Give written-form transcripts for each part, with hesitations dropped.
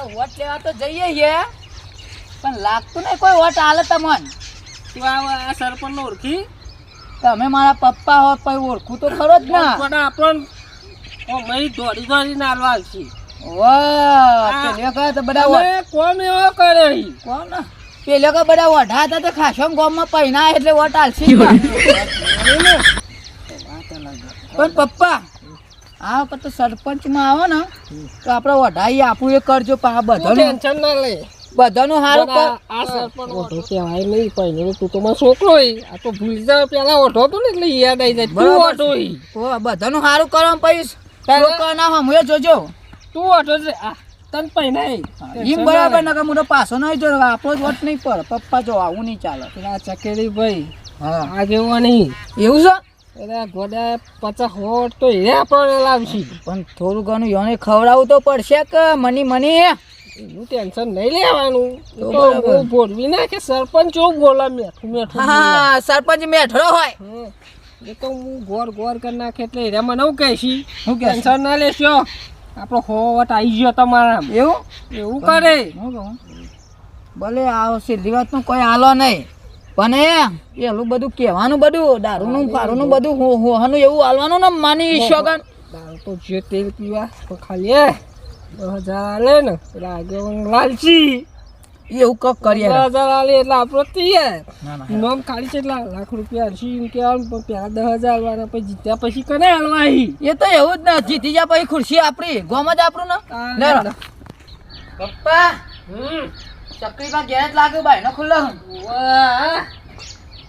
આપણે વોટ લેવા તો જઈએ છીએ પણ લાગતું નહીં કોઈ વોટ આલે તમને. તું આ સરપંચ નો ઓળખી? તમે મારા પપ્પા હોત પછી ઓળખું તો ખરો જ ને. આપણને મહી દોડી દોડીને આલવા આવશે. વાહ પેલે કહે તો બધા કોમ એવો કરે કોમ ને પેલે કહે બધા વઢા હતા તો ખાસો ગામમાં પૈના એટલે વોટ આલશે. પણ પપ્પા આ વખત સરપંચમાં આવો ને તો આપણે વઢાઈ આપણું એ કરજો પા બધાનું ટેન્શન ના લે. બધાનું સારું કર. આ સરપંચ ઓઢો કહેવાય નહીં પહેલો તું તો મારો છોકરો હોય. આ તો ભૂલી જાવ પેલા ઓઢો હતો ને એટલે યાદ આવી જાય. તું ઓઢો હોય બધાનું સારું કરો પછી લોકો ના હમણાં જોજો. તું ઓઢો છે આ તન પહેનાય એમ બરાબર ને કે મોટો પાછો નહીં જો આપણો જ વોટ નહીં પડે. પપ્પા જો આવું નહીં ચાલે. પેલા ચકેરી ભાઈ હા આગેવા નહીં એવું છે. એટલે ગોડા 50 હોટ તો એ આપણને લાવશે. પણ થોડું ઘણું યોને ખવડાવવું તો પડશે કે મની એનું ટેન્શન નહીં લેવાનું. તો બરાબર. બોલવી ના કે સરપંચ એવું બોલા મેઠું મેઠું. હા સરપંચ મેઠડો હોય. એ તો હું ગોર કરી નાખે એટલે એને મને એવું કહીશી. હું કે ટેન્શન ના લેશો આપણો હોવટ આવી ગયો તમારા. એવું કરે હું કહું ભલે આ સીધી વાતનું કોઈ હાલો નહીં પણ પેલું બધું કહેવાનું બધું દારૂનું ફારૂનું બધું હોવાનું એવું હાલવાનું ને માની શોગન. દારૂ તો જે તેલ પીવા તો ખાલી 10,000 આલે ને પેલા આગેવાન લાલચી એવું કક કરીએ. 10,000 આલે એટલે આપણો તૈયાર. ના ના નોમ ખાલી કેટલા લાખ રૂપિયા હશે એમ કહેવાનું. પણ પેલા 10,000 આલવાના પછી જીત્યા પછી કને આલવાહી? એ તો એવું જ ને જીતી જા પછી ખુરશી આપણી ગોમ જ આપણું ને. પપ્પા ચકરીમાં ઘેર જ લાગ્યું ભાઈ ને ખુલ્લો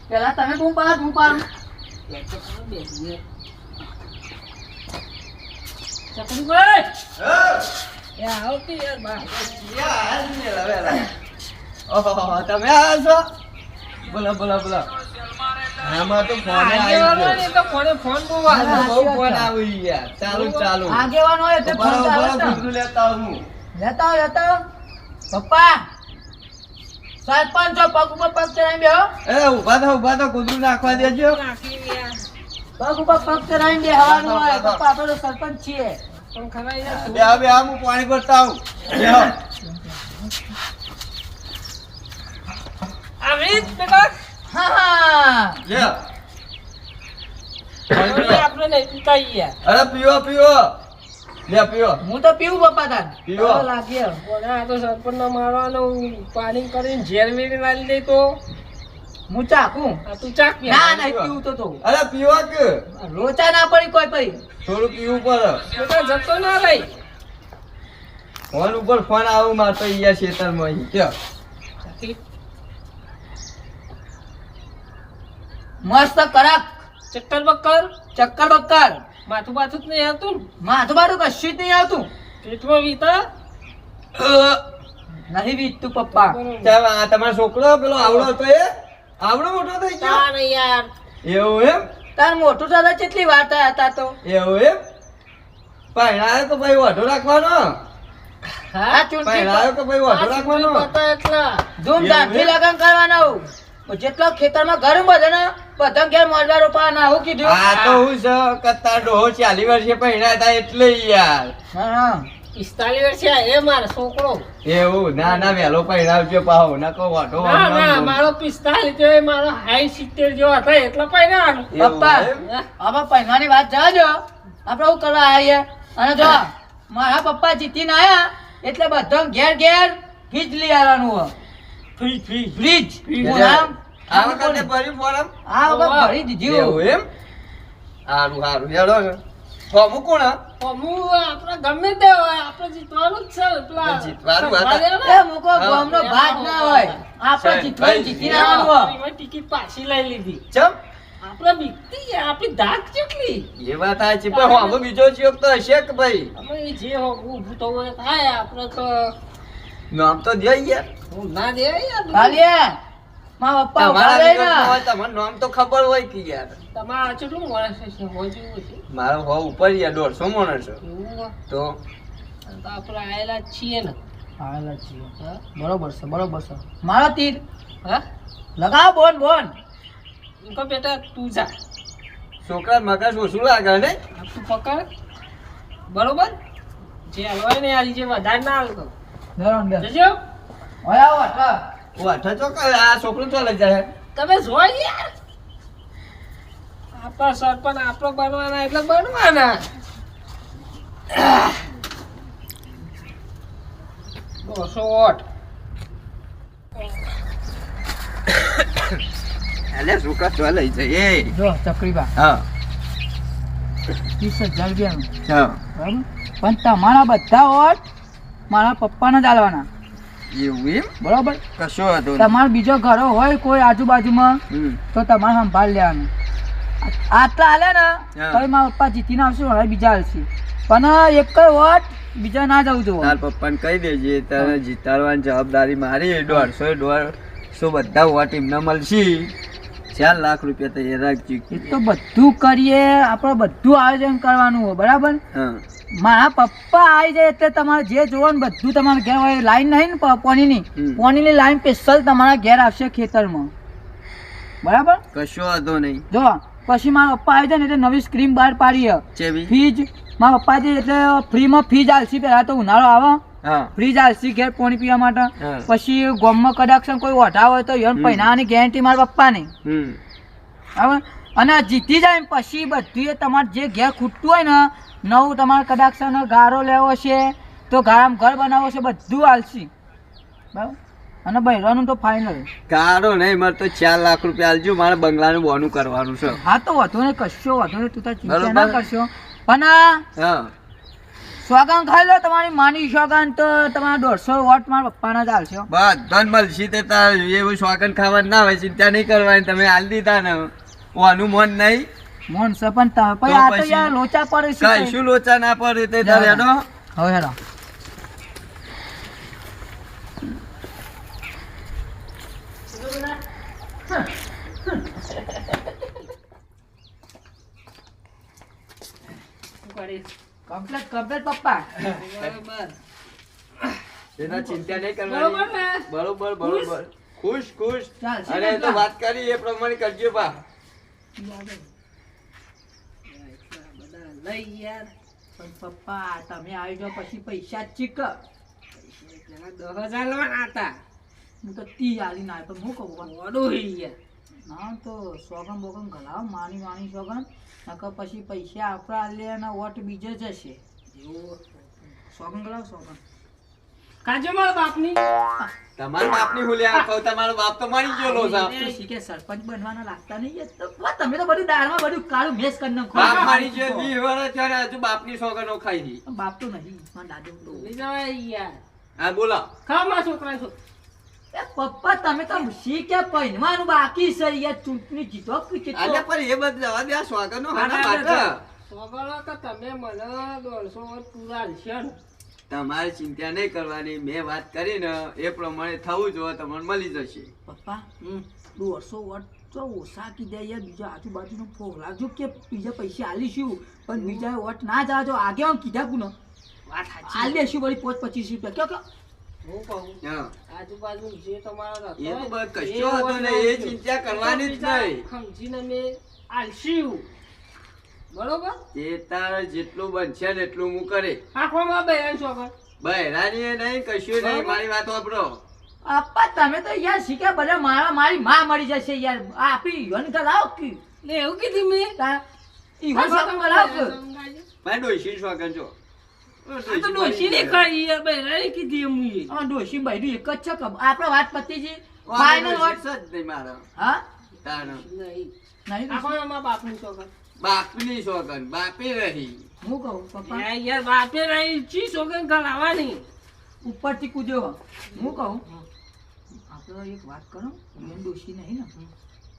પેલા તમે હું પાડું ચકરી ભાઈ એ આવતી યાર બા. તમે આવ્યા છો? બોલો આમાં તો ફોન આગેવાનો તો ફોન બહુ આવે. બહુ ફોન આવી યાર. ચાલુ આગેવાન હોય એટલે ફોન તો આવે જ ને. કૂતરું લેતા હું. લેતા આવો પપ્પા સરપંચ જો પગ ઉપર પગ ચડાવી બેહો. એ ઉભા તો કૂતરું નાખવા દેજો. પગ ઉપર પગ ચડાવી બેહવાનું હોય. પપ્પા આપણે તો સરપંચ છીએ. પણ ખરા યાર બે હું પાણી ભરતા આવું. બેહો. આવી જ બેટા હા લે. આપણે નહીં પીતા યાર. અરે પીવો લે પીવો. હું તો પીવું પપ્પા તાર પીવો. લાગે આ તો સરપંચ નો મારવાનું પાણી કરીને ઝેર મેળી વાળી દે તો હું ચાકું આ તું ચાક પી. ના નહીં પીવું તો અરે પીવો કે લોચા ના પડી કોઈ પડી. થોડું પીવું પડે. બેટા જતો ના રહી. ફોન ઉપર ફોન આવું મારતો યાર ખેતરમાં અહીં. ક્યાં? મસ્ત કડક ચક્કર બક્કર ચક્કર બક્કર માથું બાથું જ નહીં આવતું ને? માથું બારું કશું જ નહીં આવતું. પેટમાં વીતા નહીં વીજતું પપ્પા. ચાલ આ તમારો છોકરો પેલો આવડો હતો એ આવડો મોટો થઈ ગયો. તાર યાર એવું એમ? તાર મોટું દાદા કેટલી વાર થયા હતા તો. એવું એમ? પહેણાયો તો ભાઈ વાઢો રાખવાનો. હા ચૂંટણી પહેણાયો તો ભાઈ વાઢો રાખવાનો. પતા એટલા ધૂમધામથી લગન કરવાનું. જેટલો ખેતરમાં ઘર બધા ઘેર મોરબા રોપાવાના આવું કીધું. આ તો હું છે કે તાર ડોહો 40 વર્ષે પહેણાયા હતા એટલે યાર. હા 45 વર્ષે એ મારો છોકરો. એવું ના વહેલો પહેરાવજો પાહો ના કહો વાઢો ના વાઢવાનો. મારો 45 જો મારો 70 જેવો હતો એટલો પહેરવાનો. એવું પપ્પા એમ? હવે પહેરવાની વાત જાજો. આપણે શું કરવા આવીએ અને જો મારા પપ્પા જીતીને આયા એટલે બધા ઘેર ફ્રીજ લઈ આવવાનું. ફ્રીજ આ વખતે ભર્યું ફોરમ? આ વખત ભરી દીધું. એવું એમ? હારું હેડો ને. ફોર્મ કોણ આ? આપણે ગમે તે હોય આપણે જીતવાનું જ છે. પેલા જીતવાનું હતા. સંભાળે ને? એ મૂકો ગામનો ભાત ના હોય. આપણે જીતવાનું જીતી આવવાનું હોય. એમાં ટિકિટ પાછી લઈ લીધી. ચમ આપણે બીકતી યાર, આપણી ધાક ચેટલી. એ વાત આ છે પણ આમાં બીજો ચિયોક તો હશે કે ભાઈ? અમે જે ઊભું થવું હોય થાય. આપણે તો નામ તો દે યાર. હું ના દે યાર. ખાલી મારા પપ્પા ઉભા તમારા રહે વિગતમાં ને. હોય તમારું નામ તો ખબર હોય કે યાર. તમારા કેટલું માણસ છે? હોય જેવું છે મારો હો ઉપર યાર 150 માણસ છે. એવું હોય? તો તો આપણે આયેલા જ છીએ ને. આવેલા છીએ. હા? બરોબર છે મારો તીર હા? લગાવો બોન એમ કહો બેટા તું જા. છોકરા મગજ ઓછું લાગે ને. આ તું પકડ. બરોબર? જે હલવાય ને આ જે વધારે ના હલતો. ધરો અંદર જજો ઓય આવો અઠા ઓ અઠા ચોક આ છોકરો તો લઈ જાય તમે જો યાર આપણા સરપંચ આપણો બનવાના એટલે બનવાના 208 અલે સુકા તો લઈ જાય એ જો ચકરીબા હા 30,000 રૂપિયાનું હા બરાબર પણ તમારા બધા વોટ મારા પપ્પાને જ આલવાના એવું એમ બરાબર કશો હતો તમારો બીજો ઘરો હોય કોઈ આજુબાજુમાં તો તમારે સંભાળ લેવાનું આટલા હાલે ને હા. તો મારા પપ્પા જીતીને આવશે હવે બીજા આવશે પણ એક જ વોટ બીજા ના જવું જોવો તાર પપ્પાને કહી દેજે તને જીતાડવાની જવાબદારી મારી 150 બધા વોટ એમને મળશે 4 લાખ રૂપિયા તૈયાર રાખજો એ તો બધું કરીએ આપણે બધું આયોજન કરવાનું હોય બરાબર હા મારા પપ્પા આવી જાય એટલે તમારે જે જોવાનું બધું તમારે ઘેર હોય લાઈન નહીં ને પોનીની હમ. પોનીની લાઈન સ્પેશિયલ તમારા ઘેર આવશે ખેતરમાં બરાબર કશો હતો નહીં જો પછી મારા પપ્પા આવી જાય ને એટલે નવી સ્કીમ બહાર પાડી ચેવી ફીજ મારા પપ્પા જે એટલે ફ્રીમાં ફીજ આલસી પહેલા તો ઉનાળો આવે હા ફ્રીજ આલસી ઘેર પાણી પીવા માટે હા. પછી ગોમમાં કદાક્ષણ કોઈ ઓઢા હોય તો યન પૈનાની ગેરંટી મારા પપ્પાની બરાબર અને જીતી જાય ને પછી બધું એ તમારે જે ઘેર ખૂટતું હોય ને નવું તમારે કદાક્ષણ ગારો લેવો છે તો ગારામાં ઘર બનાવવો છે બધું આલસી બરાબર અને બહેરવાનું તો ફાઇનલ કારો નહીં મારે તો 4 લાખ રૂપિયા આલજો મારે બંગલાનું બોનું કરવાનું છે હા તો વધુ નહીં કશો વધુ નહીં તું તાર ચિંતા બરોબર. ના કરશો પણ હા સોગન ખાઈ લો તમારી માની સોગન તો તમારા 150 વોટ મારા પપ્પાના જ આલશે હો. બધા મળશે તે તાર એવું શોખન ખાવાનું ના હોય ચિંતા નહીં કરવાની તમે હાલ દીધા ને ઓનું મન નહીં મોહન છે પણ પછી આ તો પછી યાર લોચા પડે છે કઈ શું લોચા ના પડે તે તાર હેડો હવે હેડો કમ્પ્લેટ કમ્પ્લેટ પપ્પા બરાબર તેના ચિંતા નહીં બરોબર કરવાની ને? બરોબર બરોબર ખુશ ખુશ ચાલશે અને ને તો એટલા? વાત કરી એ પ્રમાણે કરજો બા બધા લઈ યાર પણ પપ્પા તમે આવી જાઓ પછી પૈસા જ ચીક પેલા 10,000 લેવાના હતા હું તો 30 આલી ના પણ હું કહું મોડું થઈ ગયા ના તો સોગન બોગન ઘલાવ માની સોગન નકર પછી પૈસા આપણા લે અને વોટ બીજે જશે એવું સોગન ઘલાવ સોગન કાજો મારા બાપની તમારા બાપની હુલ્યા કહું તમારો બાપ તો મરી ગયો લો સાહેબ તો શીખે સરપંચ બનવાના લાગતા નહીં યાર. તો બા, તમે તો બધું દાળમાં બધું કાળું મેસ કરી નાખો બાપ મરી ગયો 20 વર્ષ ત્યારે હજુ બાપની સોગનો ખાઈ દી બાપ તો નહીં મારા દાદુ તો. લઈ જવાય યાર હા બોલો ખાવ મારા છોકરા છો એ પપ્પા તમે તો શીખે પહેરવાનું બાકી છે યાર ચૂંટણી જીતો કે કેટલો? અલ્યા પણ એ બધું જવા દે આ સોગનો હાના માટે સોગળો કે તમે મને 150 વર્ષ પૂરા છે ને તમારે ચિંતા નહીં કરવાની મેં વાત કરી ને એ પ્રમાણે થવું જોઈએ તમને મળી જશે પપ્પા 150 વોટ તો ઓછા કીધા યાર બીજા આજુબાજુનો ફોલાજો કે બીજા પૈસા આલીશું પણ બીજા વોટ ના જાજો આગે આમ કીધા કુનો વાત સાચી આલી દેશું વળી 25-25 રૂપિયા કયો હું કહું હા આજુબાજુ જે તમારો એ તો બસ કશો હતો ને એ ચિંતા કરવાની જ નહીં સમજીને મેં આલસ્યું બરોબર એ તારે જેટલું બનશે ને એટલું હું કરે આંખોમાં બેન છોકર બહેરાની એ નહીં કશું નહીં બરાબર. મારી વાત વાપરો આપા તમે તો યાર શીખ્યા બધા મારી માં મળી જશે યાર આ આપી યોન કરાવ કે લે એવું કીધું મેં તા ઈવન સમ કરાવ કે મેં ડોશી શોખન છો આ તો ડોશી ને ખાઈ યાર બેરાઈ કીધી એમ મુએ આ ડોશી બૈરું એક જ છે કે આપણે વાત પતી જી ફાઇનલ ફાઇનલ વોટ વોટ જ નહીં મારો હા તારો નહીં નહીં આંખોમાં બાપનું છોકર બાપની શોખન બાપી રહી હું કહું પપ્પા યાર બાપે રહી ચી છોકર કરાવવાની ઉપરથી કૂદ્યો હું કહું આપણે એક વાત કરો ઈવન ડોશી નહીં ને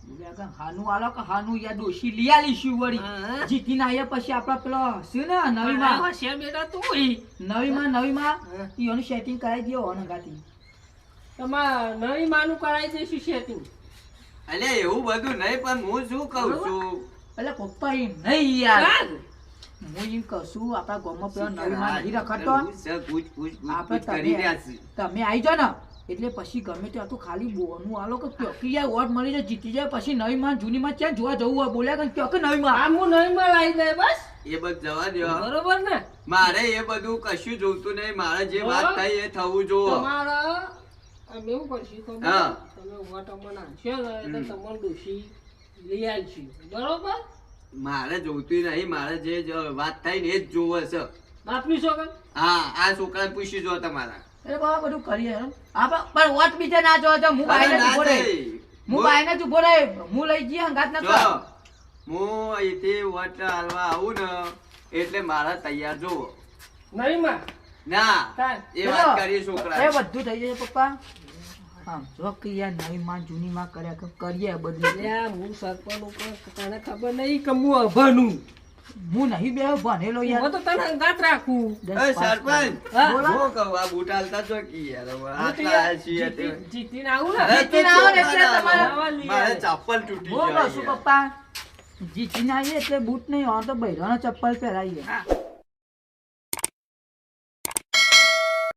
બોલે આગળ હાનું આલો કે હાનું યાર ડોશી લઈ આલીશું વળી હા. જીતીને આયા પછી આપણા પેલો હશે ને નવીમાં હોશિયાર બેટા તું નવીમાં ઈઓનું સેટિંગ કરાવી દો અનગાતી તમાર નવી માનું કરાવી દઈશું સેટિંગ અલ્યા એવું બધું નહીં પણ હું શું કહું છું એટલે પપ્પા એમ નહીં યાર ચાલ. હું એમ કહું છું આપણા ગામમાં પેલો નવીમાં નહીં રખડતો પૂછ, પૂછ, પૂછ, પૂછ, આપણે પૂછ કરી રહ્યા છે. તમે આવી જાઓ ને એટલે પછી ગમે ત્યાં તો ખાલી બોનું આલો કે ક્યોકી યાર વોટ મળી જાય જીતી જાય પછી નવી માં જૂની માં ક્યાં જોવા જવું હોય બોલ્યા કે ક્યોકી નવી માં આમ હું નહીં માં લાવી દે બસ એ બધું જવા દો બરોબર ને મારે એ બધું કશું જોતું નહીં મારે જે વાત થઈ એ થવું જોવો તમારા અમે એવું કરશું ખબર હા. તમે વોટ અમને આપશો ને એટલે તમારે ડોશી લઈ આવશું બરોબર મારે જોતું નહીં મારે જે વાત થઈ ને એ જ જોવે છે બાપની છોકર હા આ છોકરાને પૂછી જો તમારા એ બાબા બધું કરીએ એમ પણ વોટ બીજે ના જોવા તો હું બાઈને જ ઉભો રહે હું બાઈને જ ઉભો રહે હું લઈ જઈએ હંગાત ના જો કર હું અહીંથી વોટ હાલવા આવું ને એટલે મારા તૈયાર જોવો નહીં માં ના કાંઈ. એ વાત કરીએ છોકરા એ બધું થઈ જશે પપ્પા હા જો કે યાર નવી માં જૂની માં કર્યા કે કરીએ બધું અલ્યા હું સરપંચ ઉપર તને ખબર નહીં કે હું અભણું હું નહીં બે ભણેલો હું યાર તો તને અંગાત રાખું દસ એ પાસ સરપંચ હા. હું કહું આ બૂટ હાલતા છો કે યાર હવે હું તો આટલા યાર આયા છીએ તે. જીતીને આવું અરે ને જીતીને આવો ને એટલે છોકરા તમારે- મારે ચપ્પલ તૂટી હું ગયા કહું છું પપ્પા જીતીને આવીએ એટલે બૂટ નહીં હોય તો બૈરાનો ચપ્પલ પહેરાવીએ